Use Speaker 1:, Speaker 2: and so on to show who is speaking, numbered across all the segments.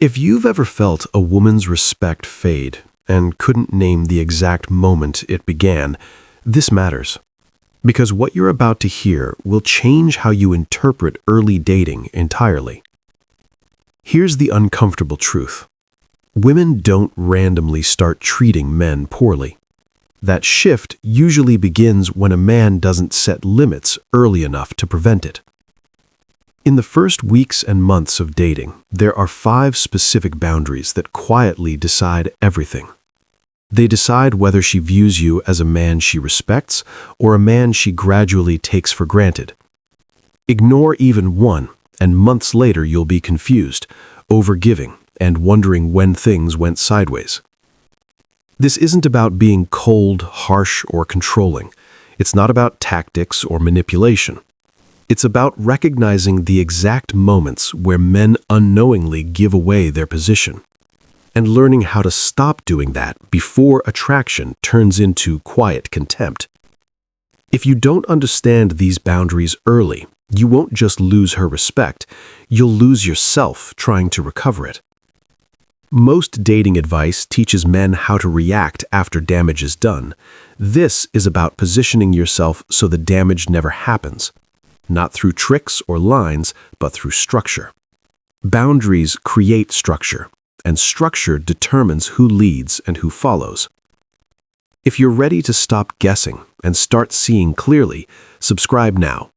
Speaker 1: If you've ever felt a woman's respect fade and couldn't name the exact moment it began, this matters. Because what you're about to hear will change how you interpret early dating entirely. Here's the uncomfortable truth. Women don't randomly start treating men poorly. That shift usually begins when a man doesn't set limits early enough to prevent it. In the first weeks and months of dating, there are 5 specific boundaries that quietly decide everything. They decide whether she views you as a man she respects or a man she gradually takes for granted. Ignore even one, and months later you'll be confused, overgiving, and wondering when things went sideways. This isn't about being cold, harsh, or controlling. It's not about tactics or manipulation. It's about recognizing the exact moments where men unknowingly give away their position, and learning how to stop doing that before attraction turns into quiet contempt. If you don't understand these boundaries early, you won't just lose her respect, you'll lose yourself trying to recover it. Most dating advice teaches men how to react after damage is done. This is about positioning yourself so the damage never happens. Not through tricks or lines, but through structure. Boundaries create structure, and structure determines who leads and who follows. If you're ready to stop guessing and start seeing clearly, subscribe now.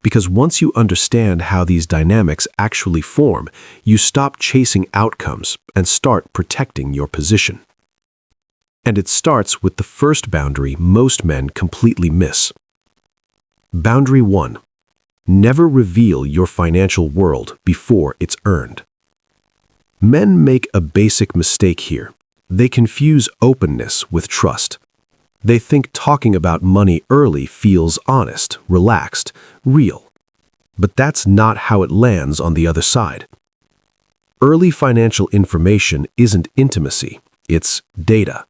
Speaker 1: Because once you understand how these dynamics actually form, you stop chasing outcomes and start protecting your position. And it starts with the first boundary most men completely miss. Boundary 1. Never reveal your financial world before it's earned. Men make a basic mistake here. They confuse openness with trust. They think talking about money early feels honest, relaxed, real. But that's not how it lands on the other side. Early financial information isn't intimacy, it's data.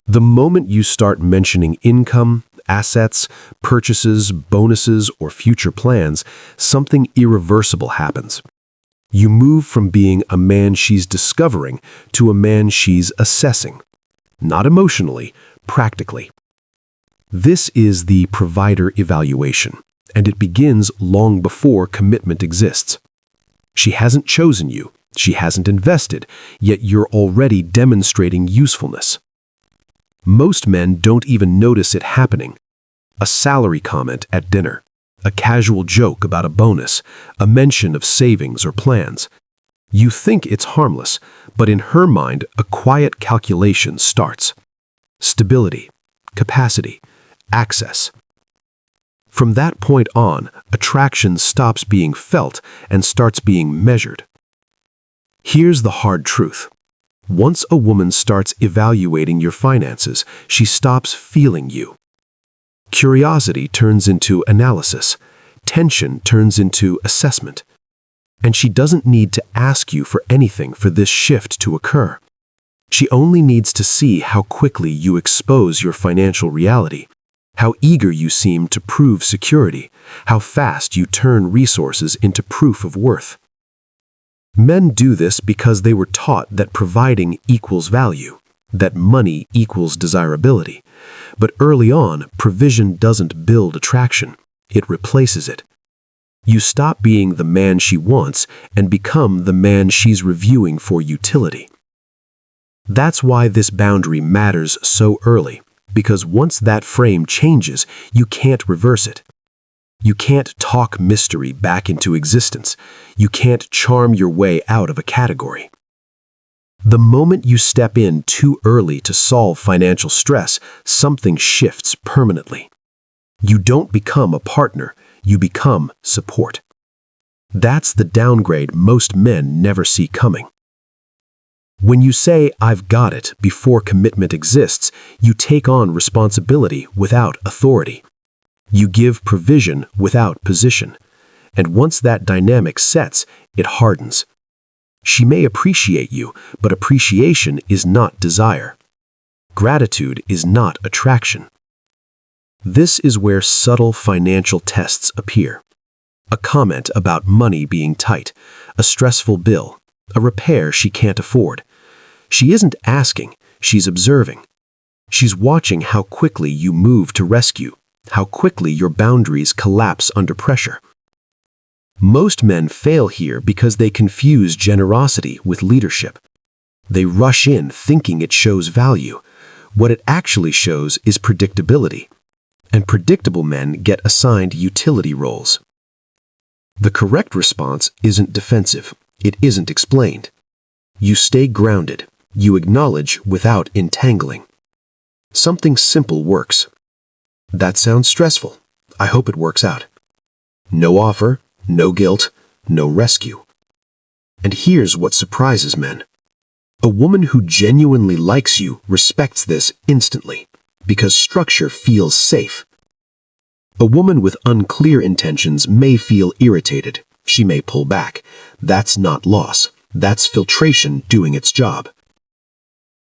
Speaker 1: The moment you start mentioning income, assets, purchases, bonuses, or future plans, something irreversible happens. You move from being a man she's discovering to a man she's assessing. Not emotionally, practically. This is the provider evaluation, and it begins long before commitment exists. She hasn't chosen you, she hasn't invested, yet you're already demonstrating usefulness. Most men don't even notice it happening. A salary comment at dinner, a casual joke about a bonus, a mention of savings or plans. You think it's harmless, but in her mind, a quiet calculation starts. Stability, capacity, access. From that point on, attraction stops being felt and starts being measured. Here's the hard truth. Once a woman starts evaluating your finances, she stops feeling you. Curiosity turns into analysis. Tension turns into assessment. And she doesn't need to ask you for anything for this shift to occur. She only needs to see how quickly you expose your financial reality, how eager you seem to prove security, how fast you turn resources into proof of worth. Men do this because they were taught that providing equals value, that money equals desirability. But early on, provision doesn't build attraction, it replaces it. You stop being the man she wants and become the man she's reviewing for utility. That's why this boundary matters so early, because once that frame changes, you can't reverse it. You can't talk mystery back into existence. You can't charm your way out of a category. The moment you step in too early to solve financial stress, something shifts permanently. You don't become a partner, you become support. That's the downgrade most men never see coming. When you say, "I've got it," before commitment exists, you take on responsibility without authority. You give provision without position. And once that dynamic sets, it hardens. She may appreciate you, but appreciation is not desire. Gratitude is not attraction. This is where subtle financial tests appear. A comment about money being tight, a stressful bill, a repair she can't afford. She isn't asking, she's observing. She's watching how quickly you move to rescue, how quickly your boundaries collapse under pressure. Most men fail here because they confuse generosity with leadership. They rush in thinking it shows value. What it actually shows is predictability. And predictable men get assigned utility roles. The correct response isn't defensive. It isn't explained. You stay grounded. You acknowledge without entangling. Something simple works. That sounds stressful. I hope it works out. No offer, no guilt, no rescue. And here's what surprises men. A woman who genuinely likes you respects this instantly, because structure feels safe. A woman with unclear intentions may feel irritated. She may pull back. That's not loss. That's filtration doing its job.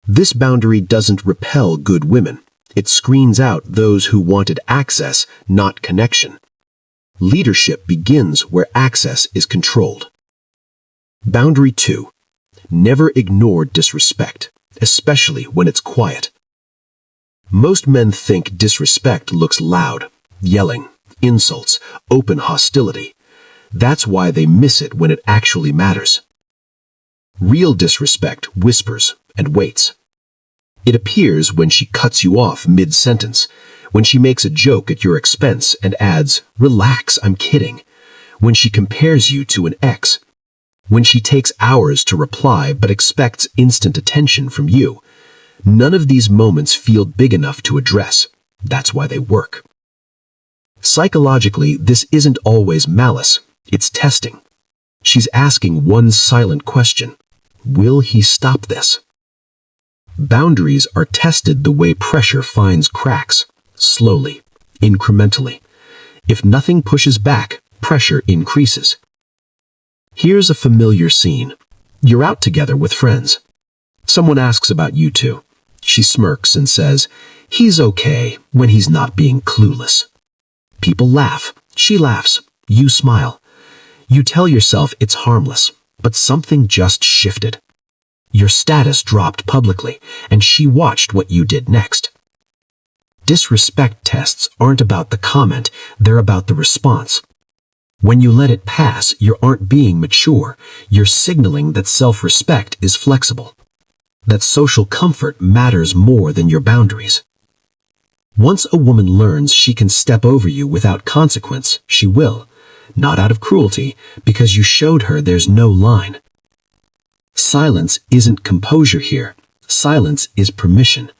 Speaker 1: This boundary doesn't repel good women. It screens out those who wanted access, not connection. Leadership begins where access is controlled. Boundary 2. Never ignore disrespect, especially when it's quiet. Most men think disrespect looks loud, yelling, insults, open hostility. That's why they miss it when it actually matters. Real disrespect whispers and waits. It appears when she cuts you off mid-sentence, when she makes a joke at your expense and adds, "Relax, I'm kidding," when she compares you to an ex, when she takes hours to reply but expects instant attention from you. None of these moments feel big enough to address. That's why they work. Psychologically, this isn't always malice. It's testing. She's asking one silent question. Will he stop this? Boundaries are tested the way pressure finds cracks, slowly, incrementally. If nothing pushes back, pressure increases. Here's a familiar scene. You're out together with friends. Someone asks about you two. She smirks and says, "He's okay," when he's not being clueless. People laugh. She laughs. You smile. You tell yourself it's harmless, but something just shifted. Your status dropped publicly, and she watched what you did next. Disrespect tests aren't about the comment, they're about the response. When you let it pass, you aren't being mature. You're signaling that self-respect is flexible, that social comfort matters more than your boundaries. Once a woman learns she can step over you without consequence, she will, not out of cruelty, because you showed her there's no line. Silence isn't composure here. Silence is permission.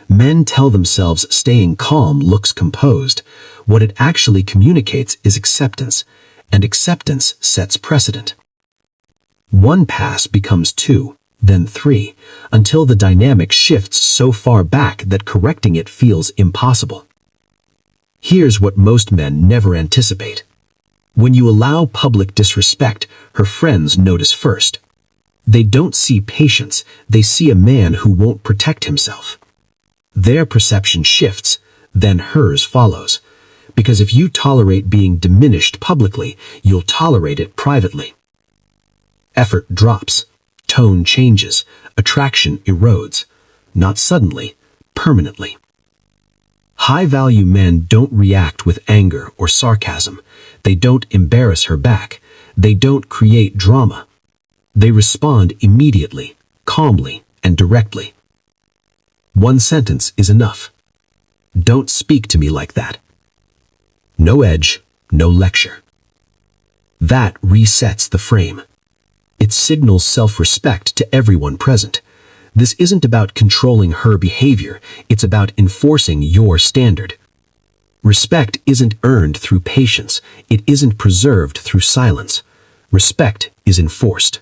Speaker 1: Men tell themselves staying calm looks composed. What it actually communicates is acceptance, and acceptance sets precedent. One pass becomes 2, then 3, until the dynamic shifts so far back that correcting it feels impossible. Here's what most men never anticipate. When you allow public disrespect, her friends notice first. They don't see patience, they see a man who won't protect himself. Their perception shifts, then hers follows. Because if you tolerate being diminished publicly, you'll tolerate it privately. Effort drops, tone changes, attraction erodes. Not suddenly, permanently. High-value men don't react with anger or sarcasm. They don't embarrass her back. They don't create drama. They respond immediately, calmly, and directly. One sentence is enough. Don't speak to me like that. No edge, no lecture. That resets the frame. It signals self-respect to everyone present. This isn't about controlling her behavior, it's about enforcing your standard. Respect isn't earned through patience, it isn't preserved through silence. Respect is enforced.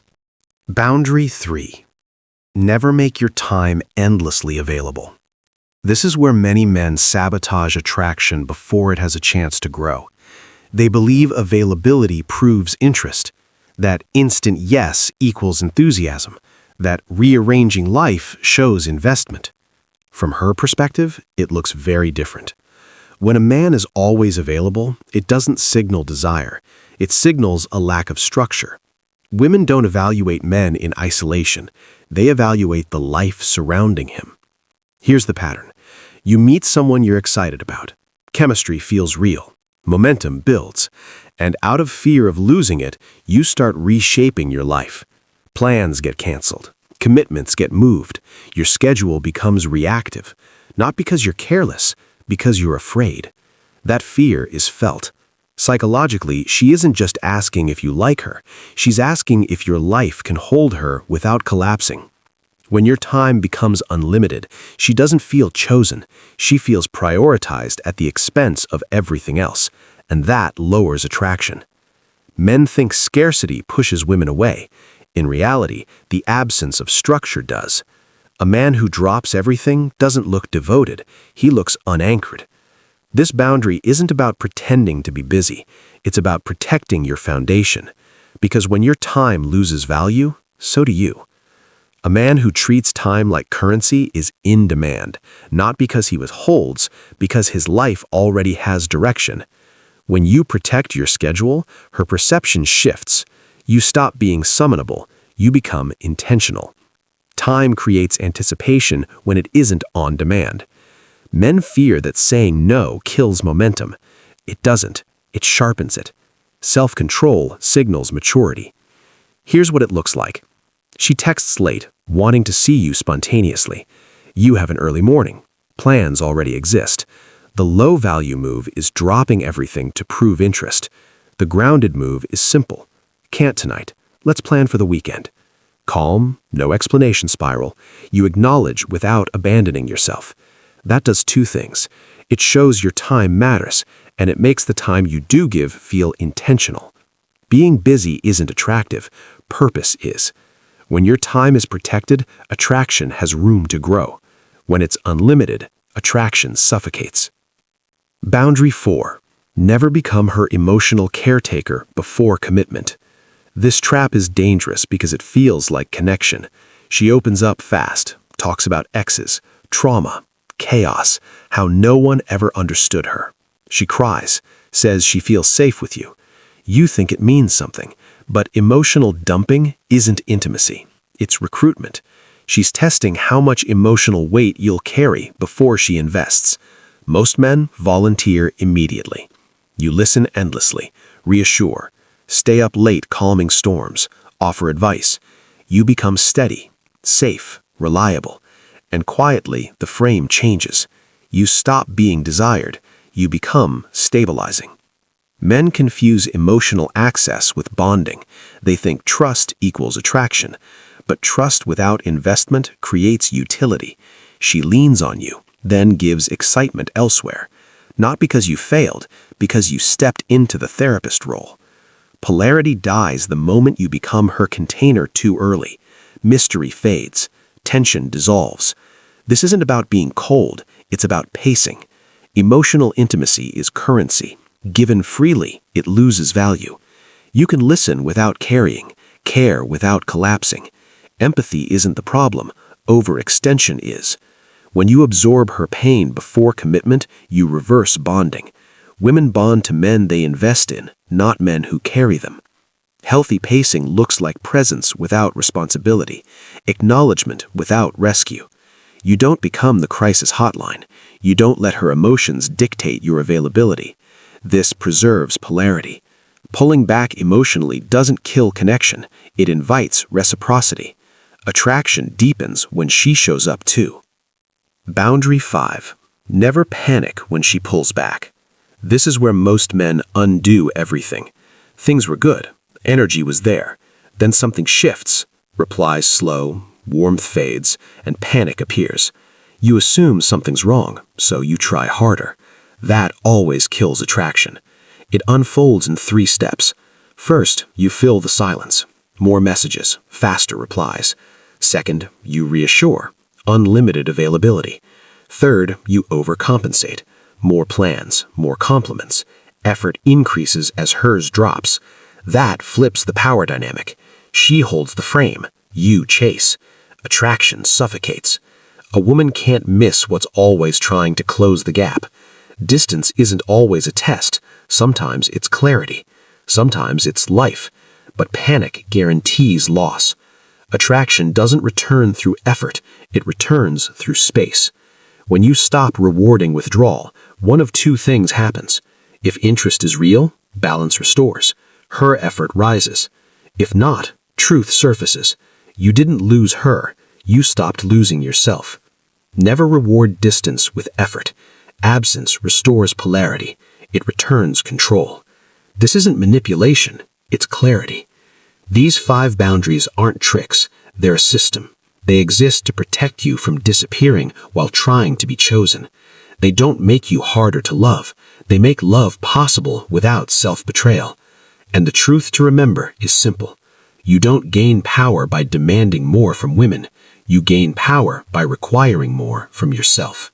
Speaker 2: Boundary 3. Never make your time endlessly available. This is where many men sabotage attraction before it has a chance to grow. They believe availability proves interest, that instant yes equals enthusiasm, that rearranging life shows investment. From her perspective, it looks very different. When a man is always available, it doesn't signal desire. It signals a lack of structure. Women don't evaluate men in isolation. They evaluate the life surrounding him. Here's the pattern. You meet someone you're excited about. Chemistry feels real. Momentum builds. And out of fear of losing it, you start reshaping your life. Plans get canceled. Commitments get moved. Your schedule becomes reactive. Not because you're careless, because you're afraid. That fear is felt. Psychologically, she isn't just asking if you like her. She's asking if your life can hold her without collapsing. When your time becomes unlimited, she doesn't feel chosen. She feels prioritized at the expense of everything else, and that lowers attraction. Men think scarcity pushes women away. In reality, the absence of structure does. A man who drops everything doesn't look devoted. He looks unanchored. This boundary isn't about pretending to be busy. It's about protecting your foundation. Because when your time loses value, so do you. A man who treats time like currency is in demand, not because he withholds, because his life already has direction. When you protect your schedule, her perception shifts. You stop being summonable. You become intentional. Time creates anticipation when it isn't on demand. Men fear that saying no kills momentum. It doesn't. It sharpens it. Self-control signals maturity. Here's what it looks like. She texts late, wanting to see you spontaneously. You have an early morning. Plans already exist. The low-value move is dropping everything to prove interest. The grounded move is simple. Can't tonight. Let's plan for the weekend. Calm, no explanation spiral. You acknowledge without abandoning yourself. That does two things. It shows your time matters, and it makes the time you do give feel intentional. Being busy isn't attractive. Purpose is. When your time is protected, attraction has room to grow. When it's unlimited, attraction suffocates. Boundary 4. Never become her emotional caretaker before commitment. This trap is dangerous because it feels like connection. She opens up fast, talks about exes, trauma, chaos, how no one ever understood her. She cries, says she feels safe with you. You think it means something, but emotional dumping isn't intimacy. It's recruitment. She's testing how much emotional weight you'll carry before she invests. Most men volunteer immediately. You listen endlessly, reassure, stay up late calming storms, offer advice. You become steady, safe, reliable. And quietly, the frame changes. You stop being desired. You become stabilizing. Men confuse emotional access with bonding. They think trust equals attraction. But trust without investment creates utility. She leans on you, then gives excitement elsewhere. Not because you failed, because you stepped into the therapist role. Polarity dies the moment you become her container too early. Mystery fades. Tension dissolves. This isn't about being cold, it's about pacing. Emotional intimacy is currency. Given freely, it loses value. You can listen without carrying, care without collapsing. Empathy isn't the problem, overextension is. When you absorb her pain before commitment, you reverse bonding. Women bond to men they invest in, not men who carry them. Healthy pacing looks like presence without responsibility, acknowledgement without rescue. You don't become the crisis hotline. You don't let her emotions dictate your availability. This preserves polarity. Pulling back emotionally doesn't kill connection. It invites reciprocity. Attraction deepens when she shows up too. Boundary 5. Never panic when she pulls back. This is where most men undo everything. Things were good. Energy was there. Then something shifts. Replies slow, warmth fades, and panic appears. You assume something's wrong, so you try harder. That always kills attraction. It unfolds in 3 steps. First, you fill the silence. More messages, faster replies. Second, you reassure. Unlimited availability. Third, you overcompensate. More plans, more compliments. Effort increases as hers drops. That flips the power dynamic. She holds the frame. You chase. Attraction suffocates. A woman can't miss what's always trying to close the gap. Distance isn't always a test. Sometimes it's clarity. Sometimes it's life.
Speaker 1: but panic guarantees loss. Attraction doesn't return through effort, it returns through space. When you stop rewarding withdrawal, one of two things happens. If interest is real, balance restores. Her effort rises. If not, truth surfaces. You didn't lose her, you stopped losing yourself. Never reward distance with effort. Absence restores polarity. It returns control. This isn't manipulation, it's clarity. These 5 boundaries aren't tricks, they're a system. They exist to protect you from disappearing while trying to be chosen. They don't make you harder to love. They make love possible without self-betrayal. And the truth to remember is simple. You don't gain power by demanding more from women. You gain power by requiring more from yourself.